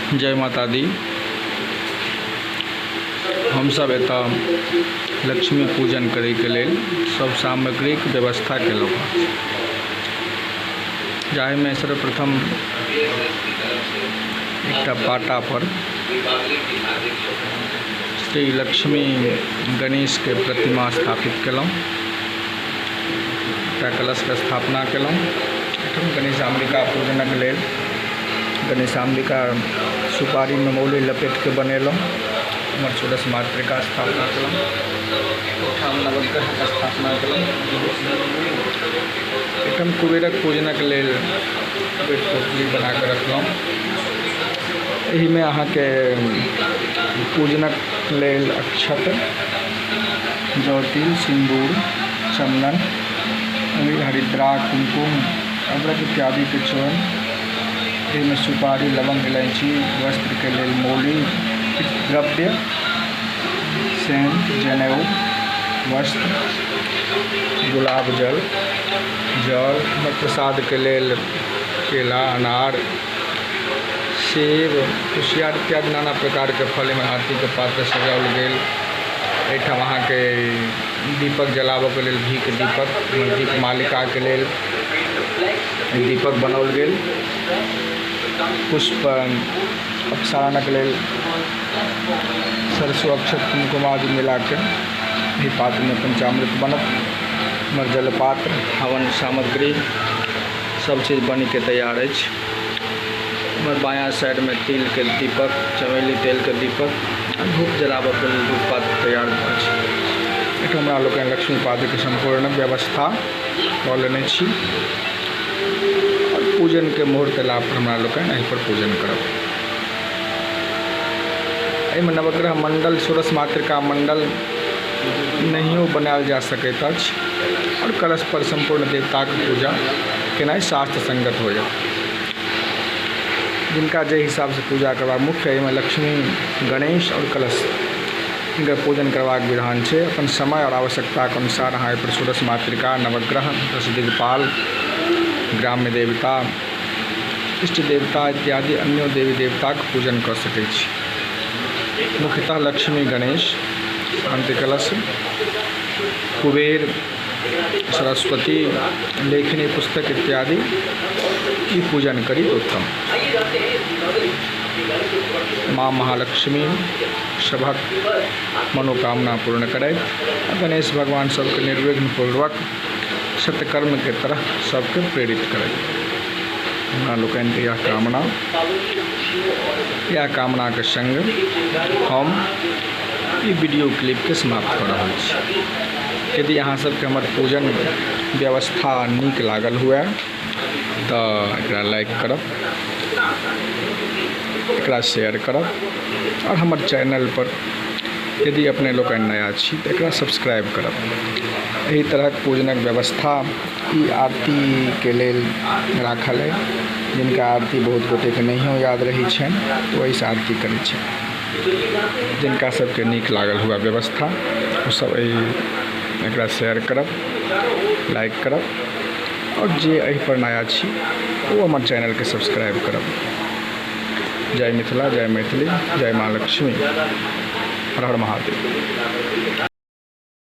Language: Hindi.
जय माता दी। हम सब एतऽ लक्ष्मी पूजन करे के लेल सब सामग्रीक व्यवस्था केलहुँ हँ, जाहिमे सर्वप्रथम एकटा पाटा पर श्री लक्ष्मी गणेश के प्रतिमा स्थापित केलहुँ, एकटा कलश के स्थापना केलहुँ। गणेशाम्बिका पूजनक लेल गणेशाम्बिका सुपारी में मौली लपेट के बनेलहुँ। हमर षोडश मातृका स्थापना केलहुँ, एकठाम नवग्रह के स्थापना केलहुँ। एकठाम कुबेरक पूजनक लेल कुबेर पोटली बना के रखलहुँ। एहि में अहाँके पूजनक लेल अक्षत, जौ, तिल, सिंदूर, चंदन, हरिद्रा, कुमकुम, अदरक इत्यादि के चूर्ण, में सुपारी, लवंग, इलायची, वस्त्र के लेल मौली, द्रव्य, सेंध, जनेऊ, वस्त्र, गुलाब जल, प्रसाद के लेल केला, अनार, सेब, कुशियार इत्यादि नाना प्रकार के फल में हाथी के पात्र सजाओल गेल। एहिठाम अहाँके दीपक जलाबऽ के लेल घी के दीपक, मालिका के लेल दीपक बनाओल गेल। पुष्प अपसारणक लेल सरसों, अक्षत, कुमकुम आदि मिला के ही पात्र में पंचामृत बनत। हमर जलपात्र, हवन सामग्री सब चीज बन के तैयार अछि। हमर बायाँ साइड में तिल के दीपक, चमेली तेल के दीपक, धूप जलाबऽ के लेल धूप पात्र तैयार अछि। एहिठाम हमरा लोग लक्ष्मी पात्र के संपूर्ण व्यवस्था कऽ लेने छी। पूजन के मुहूर्त लाभ पर हमरा लोग एहि पर पूजन करब। एहिमे नवग्रह मंडल, षोडश मातृका मंडल नहियो बनायल जा सकैत अछि और कलश पर संपूर्ण देवताक पूजा केनाइ शास्त्र संगत हो जाए। जिनका जे हिसाब से पूजा करवा मुख्य एहिमे लक्ष्मी, गणेश और कलश इनका पूजन करवाक विधान है। अपन समय और आवश्यकता के अनुसार अहाँ एहि पर षोडश मातृका, नवग्रह, 10 दिग्पाल, ग्राम्य देवता, इष्ट देवता इत्यादि अन्य देवी देवता के पूजन कर सकै छी। मुख्यतः लक्ष्मी, गणेश, शांति कलश, कुबेर, सरस्वती, लेखनी पुस्तक इत्यादि की पूजन करी तो उत्तम। माँ महालक्ष्मी सभक मनोकामना पूर्ण करे। गणेश भगवान सबके निर्विघ्न पूर्वक सत्कर्म के तरह सबके प्रेरित करें। हमरा लोकनि के यह कामना के संग हम ई वीडियो क्लिप के समाप्त कर रहा छी। यदि अहाँ सबके हमर पूजन व्यवस्था नीक लागल हुए तो एकरा लाइक करब, एकरा शेयर करब और हमर चैनल पर यदि अपने लोग नया छी तो एकरा सब्सक्राइब करब। एही तरह पूजनक व्यवस्था ई आरती के लेल राखल है। जिनका आरती बहुत गोटे के नहीं याद रही छन तो वही आरती करे छन। जिनका सबके नीक लागल हुआ व्यवस्था वो सब एकरा शेयर करब, लाइक करब और जे एहि पर नया छी वो हमर चैनल के सब्सक्राइब करब। जय मिथिला, जय मैथिली, जय माँ लक्ष्मी, हर हर महादेव।